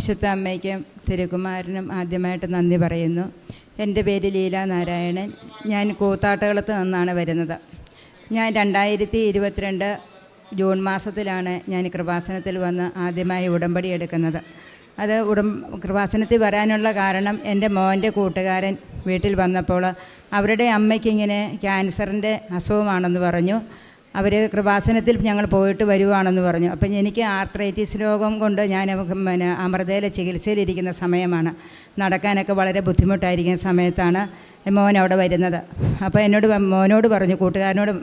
വിശുദ്ധ അമ്മയ്ക്കും തിരുക്കുമാരനും ആദ്യമായിട്ട് നന്ദി പറയുന്നു. എൻ്റെ പേര് ലീല നാരായണൻ. ഞാൻ കൂത്താട്ടുകുളത്ത് നിന്നാണ് വരുന്നത്. ഞാൻ 2022 ജൂൺ മാസത്തിലാണ് ഞാൻ കൃപാസനത്തിൽ വന്ന് ആദ്യമായി ഉടമ്പടി എടുക്കുന്നത്. അത് കൃപാസനത്തിൽ വരാനുള്ള കാരണം എൻ്റെ മോൻ്റെ കൂട്ടുകാരൻ വീട്ടിൽ വന്നപ്പോൾ അവരുടെ അമ്മയ്ക്കിങ്ങനെ ക്യാൻസറിൻ്റെ അസുഖമാണെന്ന് പറഞ്ഞു. അവർ കൃപാസനത്തിൽ ഞങ്ങൾ പോയിട്ട് വരുവാണെന്ന് പറഞ്ഞു. അപ്പം എനിക്ക് ആർത്രൈറ്റിസ് രോഗം കൊണ്ട് ഞാൻ അമൃതയിലെ ചികിത്സയിലിരിക്കുന്ന സമയമാണ്. നടക്കാനൊക്കെ വളരെ ബുദ്ധിമുട്ടായിരിക്കുന്ന സമയത്താണ് മോൻ അവിടെ വരുന്നത്. അപ്പോൾ മോനോട് പറഞ്ഞു, കൂട്ടുകാരനോട്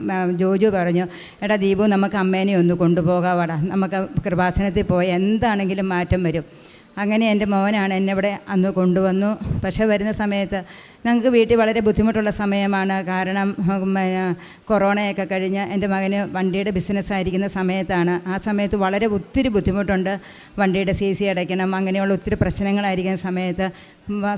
ജോജു പറഞ്ഞു, എടാ ദീപു, നമുക്ക് അമ്മേനെ ഒന്ന് കൊണ്ടുപോകാവാടാ, നമുക്ക് കൃപാസനത്തിൽ പോയി എന്താണെങ്കിലും മാറ്റം വരും. അങ്ങനെ എൻ്റെ മോനാണ് എന്നെ ഇവിടെ അന്ന് കൊണ്ടുവന്നു. പക്ഷേ വരുന്ന സമയത്ത് ഞങ്ങൾക്ക് വീട്ടിൽ വളരെ ബുദ്ധിമുട്ടുള്ള സമയമാണ്. കാരണം കൊറോണയൊക്കെ കഴിഞ്ഞ് എൻ്റെ മകന് വണ്ടിയുടെ ബിസിനസ്സായിരിക്കുന്ന സമയത്താണ്. ആ സമയത്ത് വളരെ ഒത്തിരി ബുദ്ധിമുട്ടുണ്ട്. വണ്ടിയുടെ CC അടയ്ക്കണം, അങ്ങനെയുള്ള ഒത്തിരി പ്രശ്നങ്ങളായിരിക്കുന്ന സമയത്ത്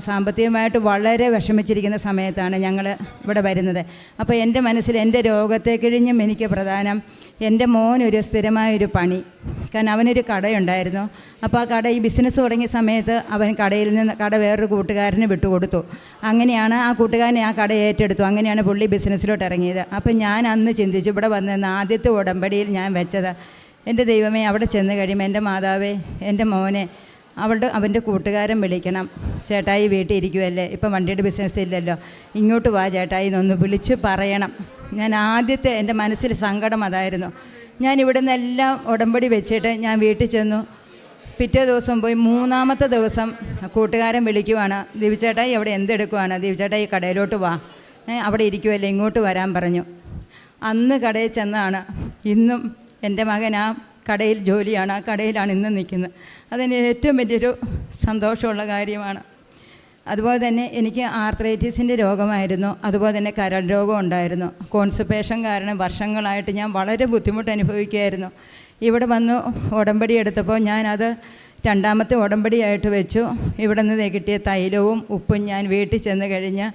സാമ്പത്തികമായിട്ട് വളരെ വിഷമിച്ചിരിക്കുന്ന സമയത്താണ് ഞങ്ങൾ ഇവിടെ വരുന്നത്. അപ്പോൾ എൻ്റെ മനസ്സിൽ എൻ്റെ രോഗത്തെ കഴിഞ്ഞും എനിക്ക് പ്രധാനം എൻ്റെ മോനൊരു സ്ഥിരമായൊരു പണി. കാരണം അവനൊരു കടയുണ്ടായിരുന്നു. അപ്പോൾ ആ കട, ഈ ബിസിനസ് തുടങ്ങിയ സമയത്ത് അവൻ കടയിൽ നിന്ന് കട വേറൊരു കൂട്ടുകാരന് വിട്ടുകൊടുത്തു. അങ്ങനെയാണ് ആ കൂട്ടുകാരനെ ആ കട ഏറ്റെടുത്തു. അങ്ങനെയാണ് പുള്ളി ബിസിനസ്സിലോട്ട് ഇറങ്ങിയത്. അപ്പം ഞാൻ അന്ന് ചിന്തിച്ചു, ഇവിടെ വന്നിരുന്ന ആദ്യത്തെ ഉടമ്പടിയിൽ ഞാൻ വെച്ചത്, എൻ്റെ ദൈവമേ, അവിടെ ചെന്ന് കഴിയുമ്പോൾ എൻ്റെ മാതാവേ, എൻ്റെ മോനെ അവൻ്റെ കൂട്ടുകാരൻ വിളിക്കണം, ചേട്ടായി വീട്ടിൽ ഇരിക്കുമല്ലേ, ഇപ്പം വണ്ടിയുടെ ബിസിനസ് ഇല്ലല്ലോ, ഇങ്ങോട്ട് വാ ചേട്ടായി എന്നൊന്ന് വിളിച്ച് പറയണം. ഞാൻ ആദ്യത്തെ എൻ്റെ മനസ്സിൽ സങ്കടം അതായിരുന്നു. ഞാൻ ഇവിടെ നിന്നെല്ലാം ഉടമ്പടി വെച്ചിട്ട് ഞാൻ വീട്ടിൽ ചെന്നു. പിറ്റേ ദിവസം പോയി 3-ാമത്തെ ദിവസം കൂട്ടുകാരൻ വിളിക്കുവാണ്, ദിവ്ചേട്ടായി അവിടെ എന്തെടുക്കുവാണ്, ദിവ്ചേട്ടായി കടയിലോട്ട് വാ, അവിടെ ഇരിക്കുമല്ലേ, ഇങ്ങോട്ട് വരാൻ പറഞ്ഞു. അന്ന് കടയിൽ ചെന്നാണ്. ഇന്നും എൻ്റെ മകൻ ആ കടയിൽ ജോലിയാണ്, ആ കടയിലാണ് ഇന്ന് നിൽക്കുന്നത്. അതിന് ഏറ്റവും വലിയൊരു സന്തോഷമുള്ള കാര്യമാണ്. അതുപോലെ തന്നെ എനിക്ക് ആർത്രൈറ്റിസിൻ്റെ രോഗമായിരുന്നു. അതുപോലെ തന്നെ കരൾ രോഗം ഉണ്ടായിരുന്നു. കോൺസ്റ്റിപ്പേഷൻ കാരണം വർഷങ്ങളായിട്ട് ഞാൻ വളരെ ബുദ്ധിമുട്ട് അനുഭവിക്കുകയായിരുന്നു. ഇവിടെ വന്ന് ഉടമ്പടി എടുത്തപ്പോൾ ഞാനത് 2ാമത്തെ ഉടമ്പടിയായിട്ട് വെച്ചു. ഇവിടെ നിന്ന് കിട്ടിയ തൈലവും ഉപ്പും ഞാൻ വീട്ടിൽ ചെന്ന് കഴിഞ്ഞ്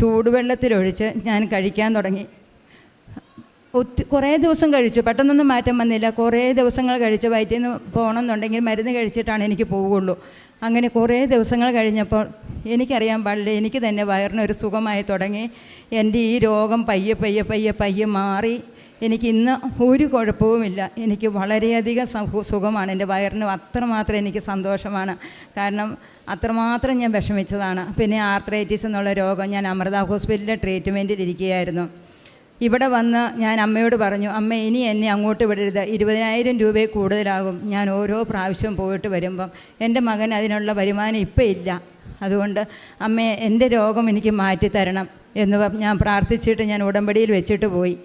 ചൂടുവെള്ളത്തിലൊഴിച്ച് ഞാൻ കഴിക്കാൻ തുടങ്ങി. കുറേ ദിവസം കഴിച്ചു, പെട്ടെന്നൊന്നും മാറ്റം വന്നില്ല. കുറേ ദിവസങ്ങൾ കഴിച്ച് വയറ്റിൽ നിന്ന് പോകണമെന്നുണ്ടെങ്കിൽ മരുന്ന് കഴിച്ചിട്ടാണ് എനിക്ക് പോവുകയുള്ളൂ. അങ്ങനെ കുറേ ദിവസങ്ങൾ കഴിഞ്ഞപ്പോൾ എനിക്കറിയാൻ പാടില്ല, എനിക്ക് തന്നെ വയറിനൊരു സുഖമായി തുടങ്ങി. എൻ്റെ ഈ രോഗം പയ്യെ പയ്യെ പയ്യെ പയ്യെ മാറി. എനിക്കിന്ന് ഒരു കുഴപ്പവുമില്ല. എനിക്ക് വളരെയധികം സുഖമാണ്. എൻ്റെ വയറിന് അത്രമാത്രം എനിക്ക് സന്തോഷമാണ്. കാരണം അത്രമാത്രം ഞാൻ വിഷമിച്ചതാണ്. പിന്നെ ആർത്രൈറ്റിസ് എന്നുള്ള രോഗം, ഞാൻ അമൃത ഹോസ്പിറ്റലിലെ ട്രീറ്റ്മെൻറ്റിലിരിക്കുകയായിരുന്നു. ഇവിടെ വന്ന് ഞാൻ അമ്മയോട് പറഞ്ഞു, അമ്മ ഇനി എന്നെ അങ്ങോട്ട് വിടരുത്, 20,000 രൂപയിൽ കൂടുതലാകും ഞാൻ ഓരോ പ്രാവശ്യം പോയിട്ട് വരുമ്പം. എൻ്റെ മകൻ അതിനുള്ള വരുമാനം ഇപ്പം ഇല്ല. അതുകൊണ്ട് അമ്മേ, എൻ്റെ രോഗം എനിക്ക് മാറ്റിത്തരണം എന്ന് ഞാൻ പ്രാർത്ഥിച്ചിട്ട് ഞാൻ ഉടമ്പടിയിൽ വെച്ചിട്ട് പോയി.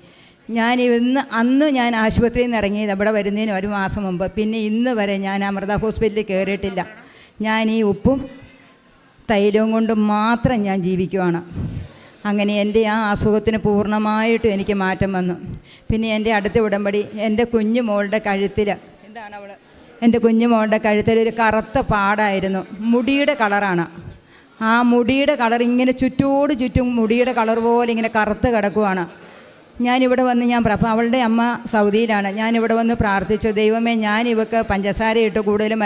അന്ന് ഞാൻ ആശുപത്രിയിൽ നിന്ന് ഇറങ്ങിയത് ഇവിടെ വരുന്നതിന് 1 മാസം മുമ്പ്. പിന്നെ ഇന്ന് വരെ ഞാൻ അമൃത ഹോസ്പിറ്റലിൽ കയറിയിട്ടില്ല. ഞാൻ ഈ ഉപ്പും തൈലവും കൊണ്ട് മാത്രം ഞാൻ ജീവിക്കുവാണ്. അങ്ങനെ എൻ്റെ ആ അസുഖത്തിന് പൂർണ്ണമായിട്ടും എനിക്ക് മാറ്റം വന്നു. പിന്നെ എൻ്റെ അടുത്ത ഉടമ്പടി, എൻ്റെ കുഞ്ഞുമോളുടെ കഴുത്തിൽ, എൻ്റെ കുഞ്ഞുമോളുടെ കഴുത്തിൽ ഒരു കറുത്ത പാടായിരുന്നു. മുടിയുടെ കളറാണ്. ആ മുടിയുടെ കളർ ഇങ്ങനെ ചുറ്റും മുടിയുടെ കളർ പോലെ ഇങ്ങനെ കറുത്ത് കിടക്കുവാണ്. ഞാനിവിടെ വന്ന് അവളുടെ അമ്മ സൗദിയിലാണ്. ഞാനിവിടെ വന്ന് പ്രാർത്ഥിച്ചു, ദൈവമേ, ഞാൻ ഇവക്ക് പഞ്ചസാര ഇട്ട് കൂടുതലും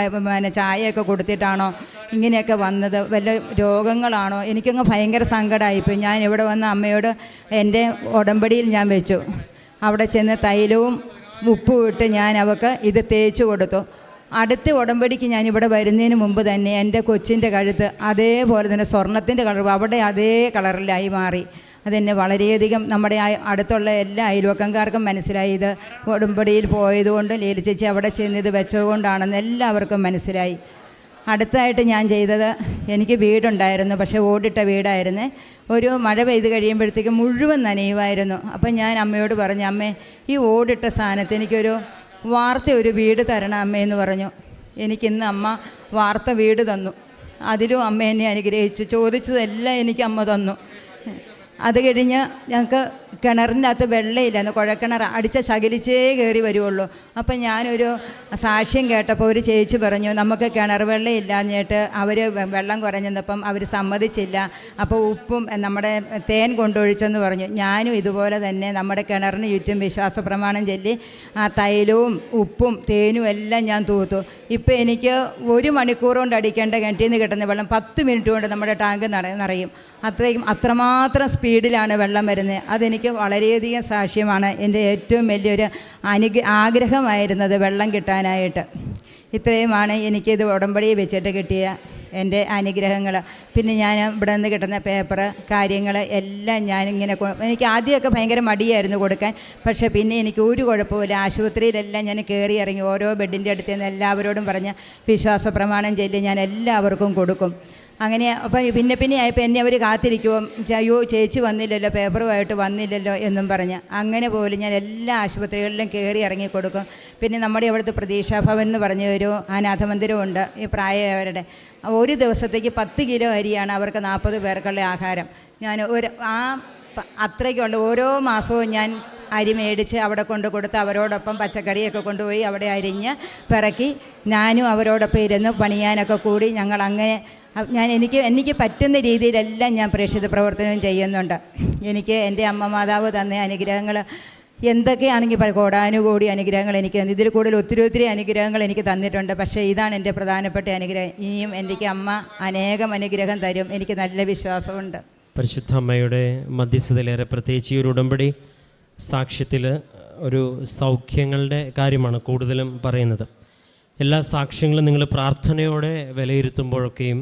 ചായയൊക്കെ കൊടുത്തിട്ടാണോ ഇങ്ങനെയൊക്കെ വന്നത്, വല്ല രോഗങ്ങളാണോ? എനിക്കങ്ങ് ഭയങ്കര സങ്കടമായിപ്പോയി. ഞാൻ ഇവിടെ വന്ന് അമ്മയോട് എൻ്റെ ഉടമ്പടിയിൽ ഞാൻ വെച്ചു. അവിടെ ചെന്ന് തൈലവും ഉപ്പും ഇട്ട് ഞാൻ അവൾക്ക് ഇത് തേച്ച് കൊടുത്തു. അടുത്ത ഉടമ്പടിക്ക് ഞാനിവിടെ വരുന്നതിന് മുമ്പ് തന്നെ എൻ്റെ കൊച്ചിൻ്റെ കഴുത്ത് അതേപോലെ തന്നെ സ്വർണത്തിൻ്റെ കളർ അവിടെ അതേ കളറിലായി മാറി. അതെന്നെ വളരെയധികം നമ്മുടെ അടുത്തുള്ള എല്ലാ അയൽവക്കംകാർക്കും മനസ്സിലായി. ഇത് ഉടമ്പടിയിൽ പോയതുകൊണ്ട് ലീല ചേച്ചി അവിടെ ചെന്ന് ഇത് വെച്ചതുകൊണ്ടാണെന്ന് എല്ലാവർക്കും മനസ്സിലായി. അടുത്തായിട്ട് ഞാൻ ചെയ്തത്, എനിക്ക് വീടുണ്ടായിരുന്നു, പക്ഷേ ഓടിട്ട വീടായിരുന്നു. ഒരു മഴ പെയ്ത് കഴിയുമ്പോഴത്തേക്കും മുഴുവൻ നനയുമായിരുന്നു. അപ്പം ഞാൻ അമ്മയോട് പറഞ്ഞു, അമ്മേ, ഈ ഓടിട്ട സ്ഥാനത്ത് എനിക്കൊരു ഒരു വീട് തരണം അമ്മയെന്ന് പറഞ്ഞു. എനിക്കിന്ന് അമ്മ വാർത്ത വീട് തന്നു. അതിലും അമ്മ എന്നെ അനുഗ്രഹിച്ചു. ചോദിച്ചതെല്ലാം എനിക്ക് അമ്മ തന്നു. അത് കഴിഞ്ഞ് ഞങ്ങൾക്ക് കിണറിൻ്റെ അകത്ത് വെള്ളമില്ലായിരുന്നു, കുഴക്കിണർ അടിച്ച ശകലിച്ചേ കയറി വരുള്ളൂ. അപ്പം ഞാനൊരു സാക്ഷ്യം കേട്ടപ്പോൾ ഒരു ചേച്ചി പറഞ്ഞു, നമുക്ക് കിണർ വെള്ളം ഇല്ലാഞ്ഞിട്ട് അവർ വെള്ളം കുറഞ്ഞപ്പം അവർ സമ്മതിച്ചില്ല, അപ്പോൾ ഉപ്പും നമ്മുടെ തേൻ കൊണ്ടൊഴിച്ചെന്ന് പറഞ്ഞു. ഞാനും ഇതുപോലെ തന്നെ നമ്മുടെ കിണറിന് ചുറ്റും വിശ്വാസ പ്രമാണം ചൊല്ലി ആ തൈലവും ഉപ്പും തേനും എല്ലാം ഞാൻ തൂത്തു. ഇപ്പം എനിക്ക് 1 മണിക്കൂർ കൊണ്ട് അടിക്കേണ്ട കിണറ്റിൽ നിന്ന് കിട്ടുന്ന വെള്ളം 10 മിനിറ്റ് കൊണ്ട് നമ്മുടെ ടാങ്ക് നിറയും. അത്രമാത്രം സ്പീഡിലാണ് വെള്ളം വരുന്നത്. അതെനിക്ക് വളരെയധികം സാക്ഷ്യമാണ്. എൻ്റെ ഏറ്റവും വലിയൊരു ആഗ്രഹമായിരുന്നത് വെള്ളം കിട്ടാനായിട്ട്. ഇത്രയുമാണ് എനിക്കിത് ഉടമ്പടി വെച്ചിട്ട് കിട്ടിയ എൻ്റെ അനുഗ്രഹങ്ങൾ. പിന്നെ ഞാൻ ഇവിടെ നിന്ന് കിട്ടുന്ന പേപ്പർ കാര്യങ്ങൾ എല്ലാം ഞാനിങ്ങനെ എനിക്ക് ആദ്യമൊക്കെ ഭയങ്കര മടിയായിരുന്നു കൊടുക്കാൻ. പക്ഷേ പിന്നെ എനിക്ക് ഒരു കുഴപ്പമില്ല. ആശുപത്രിയിലെല്ലാം ഞാൻ കയറി ഇറങ്ങി ഓരോ ബെഡിൻ്റെ അടുത്ത് നിന്ന് എല്ലാവരോടും പറഞ്ഞ് വിശ്വാസ പ്രമാണം ചൊല്ലി ഞാൻ എല്ലാവർക്കും കൊടുക്കും. അങ്ങനെ അപ്പം പിന്നെ ആയപ്പോൾ എന്നെ അവർ കാത്തിരിക്കുമോ, അയ്യോ ചേച്ചി വന്നില്ലല്ലോ, പേപ്പറുമായിട്ട് വന്നില്ലല്ലോ എന്നും പറഞ്ഞ് അങ്ങനെ പോലും ഞാൻ എല്ലാ ആശുപത്രികളിലും കയറി ഇറങ്ങി കൊടുക്കും. പിന്നെ നമ്മുടെ ഇവിടുത്തെ പ്രതീക്ഷാഭവൻ എന്ന് പറഞ്ഞ ഒരു അനാഥമന്ദിരമുണ്ട് ഈ പ്രായമായവരുടെ. ഒരു ദിവസത്തേക്ക് 10 കിലോ അരിയാണ് അവർക്ക് 40 പേർക്കുള്ള ആഹാരം. ഞാൻ അത്രയ്ക്കുള്ള ഓരോ മാസവും ഞാൻ അരി മേടിച്ച് അവിടെ കൊണ്ട് കൊടുത്ത് അവരോടൊപ്പം പച്ചക്കറിയൊക്കെ കൊണ്ടുപോയി അവിടെ അരിഞ്ഞ് പിറക്കി ഞാനും അവരോടൊപ്പം ഇരുന്ന് പണിയാനൊക്കെ കൂടി ഞങ്ങൾ അങ്ങനെ എനിക്ക് പറ്റുന്ന രീതിയിലെല്ലാം ഞാൻ പ്രേക്ഷിത പ്രവർത്തനവും ചെയ്യുന്നുണ്ട്. എനിക്ക് എൻ്റെ അമ്മ മാതാവ് തന്ന അനുഗ്രഹങ്ങൾ എന്തൊക്കെയാണെങ്കിൽ കോടാനുകൂടി അനുഗ്രഹങ്ങൾ എനിക്ക് ഇതിൽ കൂടുതൽ ഒത്തിരി അനുഗ്രഹങ്ങൾ എനിക്ക് തന്നിട്ടുണ്ട്. പക്ഷേ ഇതാണ് എൻ്റെ പ്രധാനപ്പെട്ട അനുഗ്രഹം. ഇനിയും എനിക്ക് അമ്മ അനേകം അനുഗ്രഹം തരും, എനിക്ക് നല്ല വിശ്വാസമുണ്ട്. പരിശുദ്ധ അമ്മയുടെ മധ്യസ്ഥതയിലേറെ പ്രത്യേകിച്ച് ഈ ഒരു ഉടമ്പടി സാക്ഷ്യത്തിൽ ഒരു സൗഖ്യങ്ങളുടെ കാര്യമാണ് കൂടുതലും പറയുന്നത്. എല്ലാ സാക്ഷ്യങ്ങളും നിങ്ങൾ പ്രാർത്ഥനയോടെ വിലയിരുത്തുമ്പോഴൊക്കെയും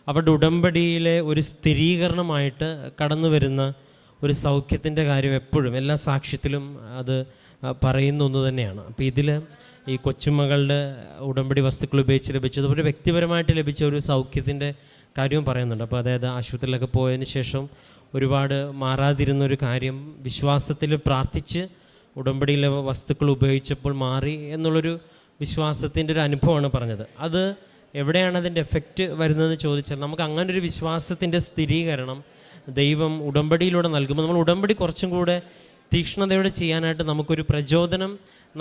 അവരുടെ ഉടമ്പടിയിലെ ഒരു സ്ഥിരീകരണമായിട്ട് കടന്നു വരുന്ന ഒരു സൗഖ്യത്തിൻ്റെ കാര്യം എപ്പോഴും എല്ലാ സാക്ഷ്യത്തിലും അത് പറയുന്ന ഒന്ന് തന്നെയാണ്. അപ്പോൾ ഇതിൽ ഈ കൊച്ചുമകളുടെ ഉടമ്പടി വസ്തുക്കൾ ഉപയോഗിച്ച് ലഭിച്ചത് ഒരു വ്യക്തിപരമായിട്ട് ലഭിച്ച ഒരു സൗഖ്യത്തിൻ്റെ കാര്യവും പറയുന്നുണ്ട്. അപ്പോൾ അതായത് ആശുപത്രിയിലൊക്കെ പോയതിന് ശേഷം ഒരുപാട് മാറാതിരുന്നൊരു കാര്യം വിശ്വാസത്തിൽ പ്രാർത്ഥിച്ച് ഉടമ്പടിയിലെ വസ്തുക്കൾ ഉപയോഗിച്ചപ്പോൾ മാറി എന്നുള്ളൊരു വിശ്വാസത്തിൻ്റെ ഒരു അനുഭവമാണ് പറഞ്ഞത്. അത് എവിടെയാണ് അതിൻ്റെ എഫക്റ്റ് വരുന്നതെന്ന് ചോദിച്ചാൽ നമുക്ക് അങ്ങനൊരു വിശ്വാസത്തിൻ്റെ സ്ഥിരീകരണം ദൈവം ഉടമ്പടിയിലൂടെ നൽകുമ്പോൾ നമ്മൾ ഉടമ്പടി കുറച്ചും കൂടെ തീക്ഷ്ണതയോടെ ചെയ്യാനായിട്ട് നമുക്കൊരു പ്രചോദനം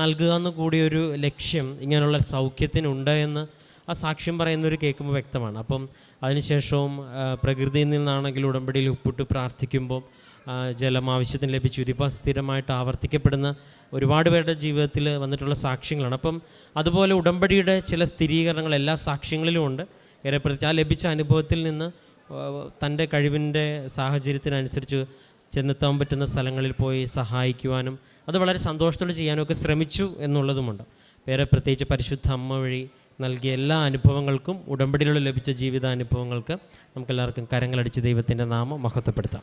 നൽകുക എന്ന് കൂടിയൊരു ലക്ഷ്യം ഇങ്ങനെയുള്ള സൗഖ്യത്തിനുണ്ട് എന്ന് ആ സാക്ഷ്യം പറയുന്നവർ കേൾക്കുമ്പോൾ വ്യക്തമാണ്. അപ്പം അതിനുശേഷവും പ്രകൃതിയിൽ നിന്നാണെങ്കിൽ ഉടമ്പടിയിൽ ഉപ്പിട്ട് പ്രാർത്ഥിക്കുമ്പോൾ ജലം ആവശ്യത്തിന് ലഭിച്ചു. ഇതിപ്പോൾ സ്ഥിരമായിട്ട് ആവർത്തിക്കപ്പെടുന്ന ഒരുപാട് പേരുടെ ജീവിതത്തിൽ വന്നിട്ടുള്ള സാക്ഷ്യങ്ങളാണ്. അപ്പം അതുപോലെ ഉടമ്പടിയുടെ ചില സ്ഥിരീകരണങ്ങൾ എല്ലാ സാക്ഷ്യങ്ങളിലും ഉണ്ട്. ഏറെ പ്രത്യേകിച്ച് ആ ലഭിച്ച അനുഭവത്തിൽ നിന്ന് തൻ്റെ കഴിവിൻ്റെ സാഹചര്യത്തിനനുസരിച്ച് ചെന്നെത്താൻ പറ്റുന്ന സ്ഥലങ്ങളിൽ പോയി സഹായിക്കുവാനും അത് വളരെ സന്തോഷത്തോടെ ചെയ്യാനും ഒക്കെ ശ്രമിച്ചു എന്നുള്ളതുമുണ്ട്. വേറെ പ്രത്യേകിച്ച് പരിശുദ്ധ അമ്മ വഴി നൽകിയ എല്ലാ അനുഭവങ്ങൾക്കും ഉടമ്പടിയിലൂടെ ലഭിച്ച ജീവിതാനുഭവങ്ങൾക്ക് നമുക്കെല്ലാവർക്കും കരങ്ങളടിച്ച് ദൈവത്തിൻ്റെ നാമം മഹത്വപ്പെടുത്താം.